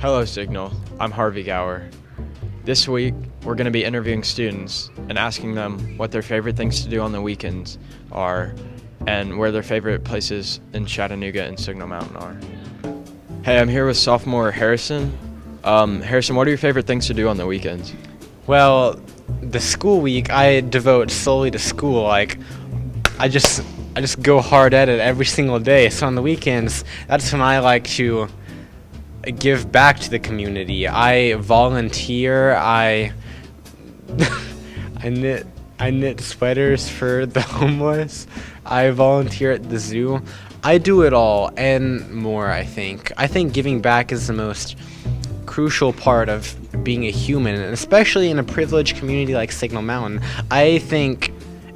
Hello, Signal. I'm Harvey Gower. This week, we're going to be interviewing students and asking them what their favorite things to do on the weekends are and where their favorite places in Chattanooga and Signal Mountain are. Hey, I'm here with sophomore Harrison. Harrison, what are your favorite things to do on the weekends? Well, the school week I devote solely to school. Like, I just go hard at it every single day. So on the weekends, that's when I like to give back to the community. I volunteer. I knit sweaters for the homeless. I volunteer at the zoo. I do it all and more, I think. I think giving back is the most crucial part of being a human, and especially in a privileged community like Signal Mountain. I think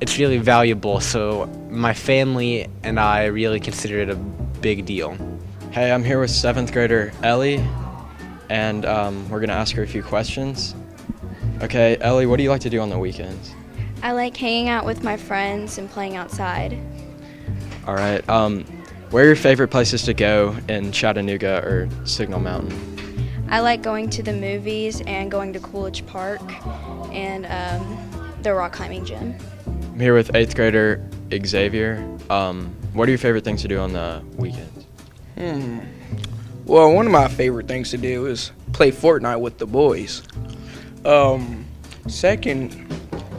it's really valuable, so my family and I really consider it a big deal. Hey, I'm here with 7th grader Ellie, and we're going to ask her a few questions. Okay, Ellie, what do you like to do on the weekends? I like hanging out with my friends and playing outside. All right, where are your favorite places to go in Chattanooga or Signal Mountain? I like going to the movies and going to Coolidge Park and the rock climbing gym. I'm here with 8th grader Xavier. What are your favorite things to do on the weekends? Well, one of my favorite things to do is play Fortnite with the boys. Second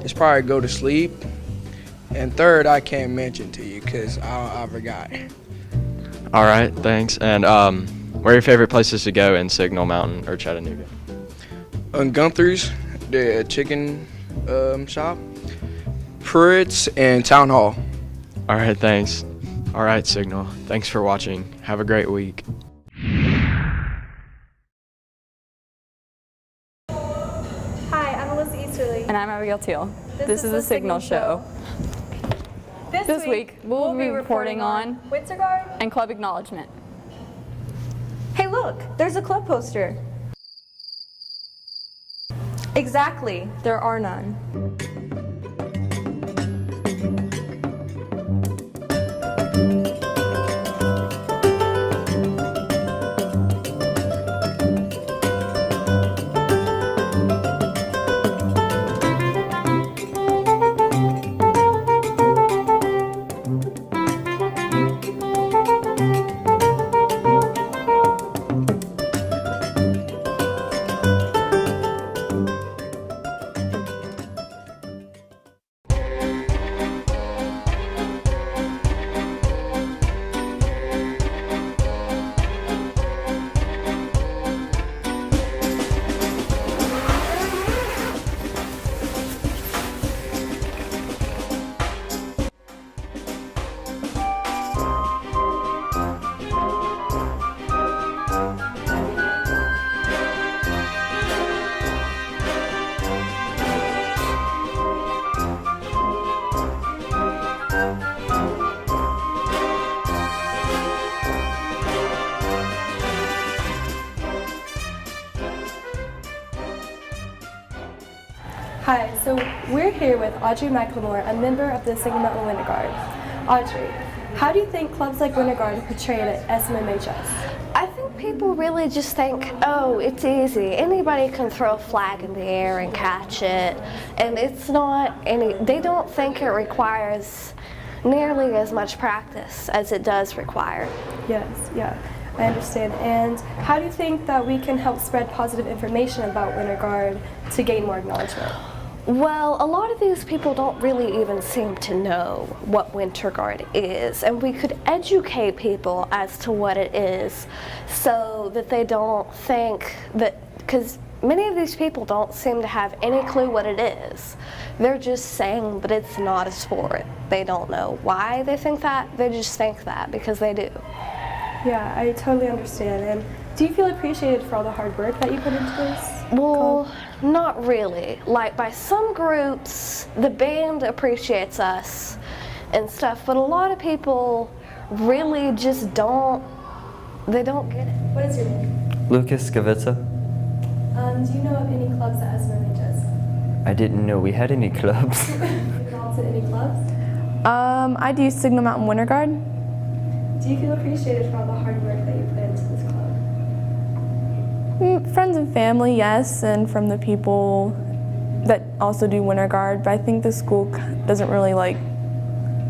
is probably go to sleep. And third, I can't mention to you because I forgot. All right, thanks. And where are your favorite places to go in Signal Mountain or Chattanooga? Gunther's, the chicken shop, Pruitt's, and Town Hall. All right, thanks. All right, Signal. Thanks for watching. Have a great week. Hi, I'm Alyssa Easterly. And I'm Abigail Teal. This is the Signal Show. This week, we'll be reporting on Winterguard and Club Acknowledgement. Hey, look, there's a club poster. Exactly, there are none. Hi, so we're here with Audrey McLemore, a member of the Signal Mountain Winter Guard. Audrey, how do you think clubs like Winter Guard are portrayed at SMMHS? I think people really just think, oh, it's easy. Anybody can throw a flag in the air and catch it. And it's not they don't think it requires nearly as much practice as it does require. Yes, yeah, I understand. And how do you think that we can help spread positive information about Winter Guard to gain more acknowledgement? Well, a lot of these people don't really even seem to know what Winter Guard is, and we could educate people as to what it is so that they don't think that, because many of these people don't seem to have any clue what it is. They're just saying that it's not a sport. They don't know why they think that, they just think that because they do. Yeah, I totally understand. And do you feel appreciated for all the hard work that you put into this? Well, not really. Like, by some groups, the band appreciates us and stuff, but a lot of people really just don't get it. What is your name? Lucas Skavitsa. Do you know of any clubs at SMMHS? I didn't know we had any clubs. You belong to any clubs? I do Signal Mountain Winter Guard. Do you feel appreciated for all the hard work that you put into this club? Friends and family, yes, and from the people that also do Winter Guard, but I think the school doesn't really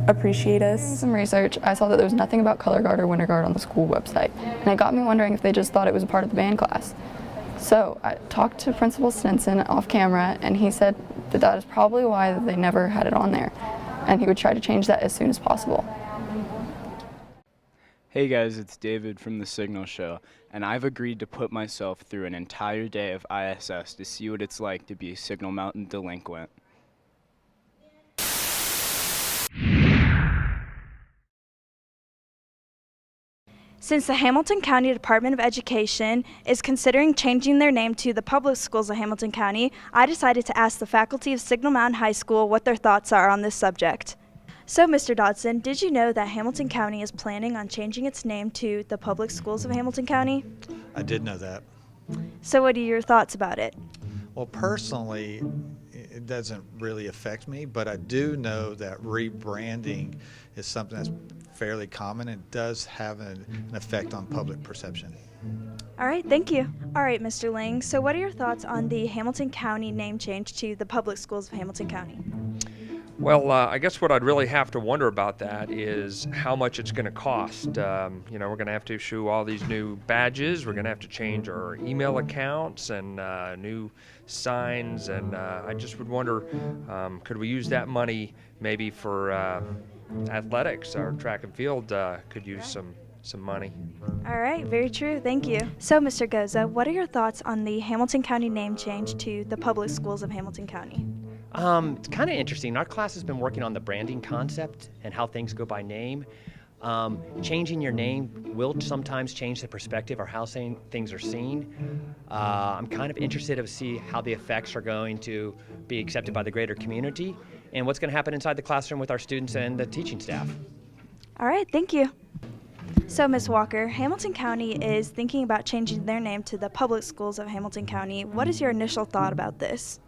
appreciate us. Doing some research, I saw that there was nothing about color guard or winter guard on the school website, and it got me wondering if they just thought it was a part of the band class. So I talked to Principal Stinson off camera, and he said that that is probably why they never had it on there, and he would try to change that as soon as possible. Hey guys, it's David from The Signal Show, and I've agreed to put myself through an entire day of ISS to see what it's like to be a Signal Mountain delinquent. Since the Hamilton County Department of Education is considering changing their name to the Public Schools of Hamilton County, I decided to ask the faculty of Signal Mountain High School what their thoughts are on this subject. So, Mr. Dodson, did you know that Hamilton County is planning on changing its name to the Public Schools of Hamilton County? I did know that. So what are your thoughts about it? Well, personally, it doesn't really affect me, but I do know that rebranding is something that's fairly common and does have an effect on public perception. All right, thank you. All right, Mr. Ling, so what are your thoughts on the Hamilton County name change to the Public Schools of Hamilton County? Well, I guess what I'd really have to wonder about that is how much it's going to cost. We're going to have to issue all these new badges. We're going to have to change our email accounts and new signs. And I just would wonder, could we use that money maybe for athletics? Our track and field could use some money. All right, very true. Thank you. So, Mr. Goza, what are your thoughts on the Hamilton County name change to the Public Schools of Hamilton County? It's kind of interesting. Our class has been working on the branding concept and how things go by name. Changing your name will sometimes change the perspective or how things are seen. I'm kind of interested to see how the effects are going to be accepted by the greater community and what's going to happen inside the classroom with our students and the teaching staff. All right, thank you. So, Ms. Walker, Hamilton County is thinking about changing their name to the Public Schools of Hamilton County. What is your initial thought about this?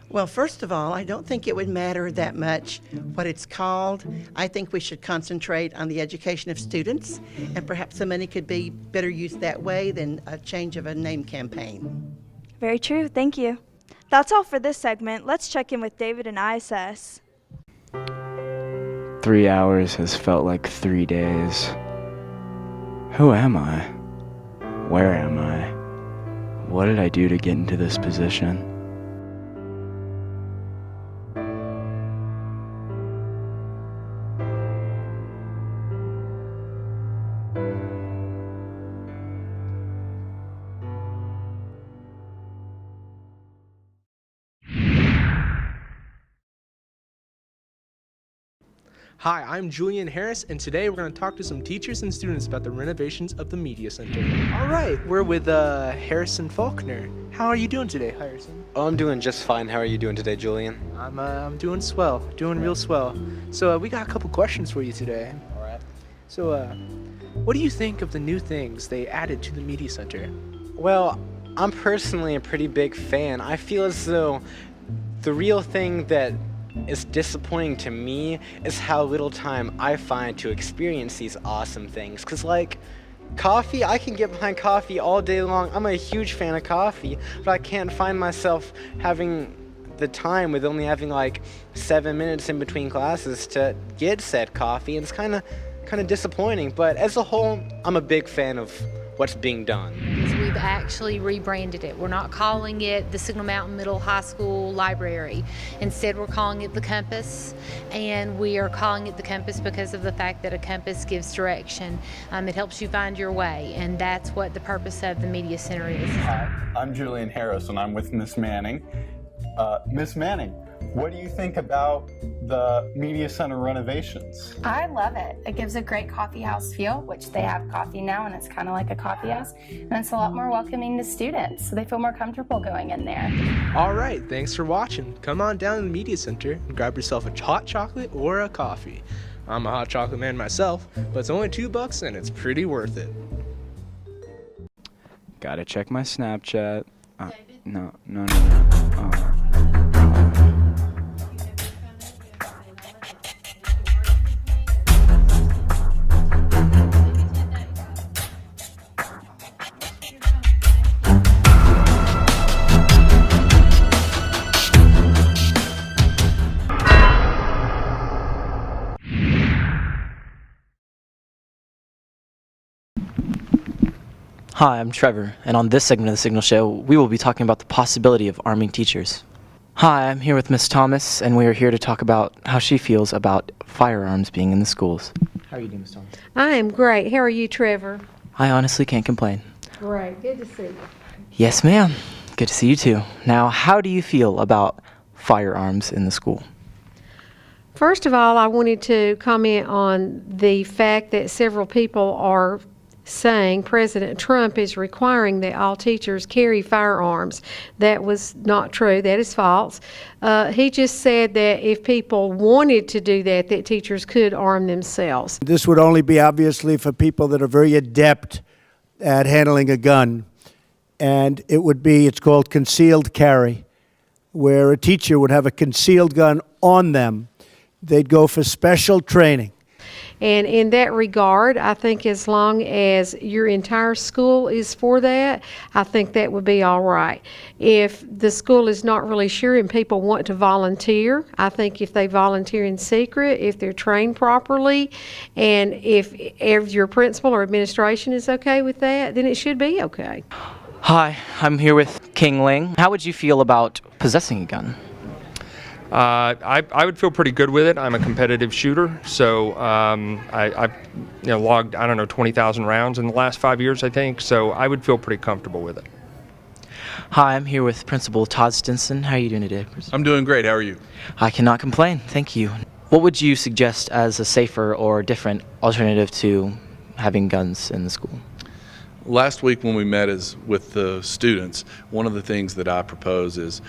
Well, first of all, I don't think it would matter that much what it's called. I think we should concentrate on the education of students, and perhaps the money could be better used that way than a change of a name campaign. Very true. Thank you. That's all for this segment. Let's check in with David and ISS. 3 hours has felt like 3 days. Who am I? Where am I? What did I do to get into this position? Hi, I'm Julian Harris, and today we're going to talk to some teachers and students about the renovations of the Media Center. All right, we're with Harrison Faulkner. How are you doing today, Harrison? Oh, I'm doing just fine. How are you doing today, Julian? I'm doing swell, doing real swell. So we got a couple questions for you today. All right. So what do you think of the new things they added to the Media Center? Well, I'm personally a pretty big fan. I feel as though the real thing that is disappointing to me is how little time I find to experience these awesome things. Because, like, coffee, I can get behind coffee all day long. I'm a huge fan of coffee, but I can't find myself having the time with only having, like, 7 minutes in between classes to get said coffee, and it's kind of disappointing. But as a whole, I'm a big fan of what's being done. We've actually rebranded it. We're not calling it the Signal Mountain Middle High School Library. Instead, we're calling it the Compass, and we are calling it the Compass because of the fact that a compass gives direction. It helps you find your way, and that's what the purpose of the Media Center is. Hi, I'm Julian Harris, and I'm with Miss Manning. Miss Manning, what do you think about the Media Center renovations? I love it. It gives a great coffee house feel, which they have coffee now, and it's kind of like a coffee house. And it's a lot more welcoming to students, so they feel more comfortable going in there. All right, thanks for watching. Come on down to the Media Center and grab yourself a hot chocolate or a coffee. I'm a hot chocolate man myself, but it's only $2 and it's pretty worth it. Gotta check my Snapchat. No. Oh. Hi, I'm Trevor, and on this segment of the Signal Show, we will be talking about the possibility of arming teachers. Hi, I'm here with Miss Thomas, and we are here to talk about how she feels about firearms being in the schools. How are you doing, Miss Thomas? I am great. How are you, Trevor? I honestly can't complain. Great. Good to see you. Yes, ma'am. Good to see you too. Now, how do you feel about firearms in the school? First of all, I wanted to comment on the fact that several people are saying President Trump is requiring that all teachers carry firearms. That was not true. That is false. He just said that if people wanted to do that, that teachers could arm themselves. This would only be obviously for people that are very adept at handling a gun. And it's called concealed carry, where a teacher would have a concealed gun on them. They'd go for special training. And in that regard, I think as long as your entire school is for that, I think that would be all right. If the school is not really sure and people want to volunteer, I think if they volunteer in secret, if they're trained properly, and if your principal or administration is okay with that, then it should be okay. Hi, I'm here with King Ling. How would you feel about possessing a gun? I would feel pretty good with it. I'm a competitive shooter, so I've logged 20,000 rounds in the last 5 years, I think. So I would feel pretty comfortable with it. Hi, I'm here with Principal Todd Stinson. How are you doing today, Principal? I'm doing great. How are you? I cannot complain. Thank you. What would you suggest as a safer or different alternative to having guns in the school? Last week when we met with the students, one of the things that I propose is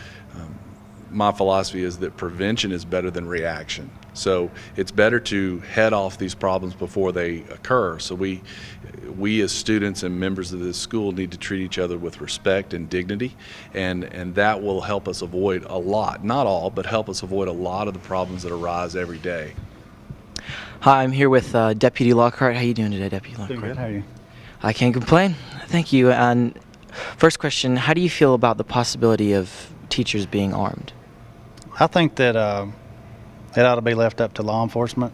my philosophy is that prevention is better than reaction. So it's better to head off these problems before they occur. So we as students and members of this school need to treat each other with respect and dignity, and that will help us avoid a lot, not all, but help us avoid a lot of the problems that arise every day. Hi, I'm here with Deputy Lockhart. How are you doing today, Deputy Lockhart? Doing good. How are you? I can't complain. Thank you. And first question, how do you feel about the possibility of teachers being armed? I think that it ought to be left up to law enforcement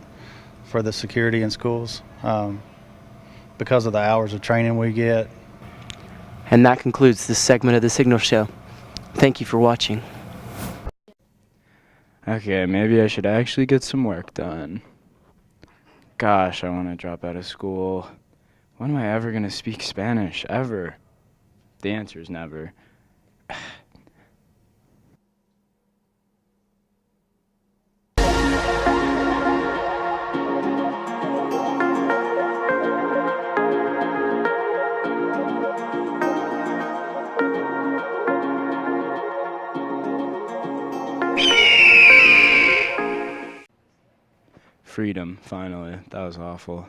for the security in schools because of the hours of training we get. And that concludes this segment of the Signal Show. Thank you for watching. Okay, maybe I should actually get some work done. Gosh, I want to drop out of school. When am I ever going to speak Spanish? Ever? The answer is never. Freedom, finally. That was awful.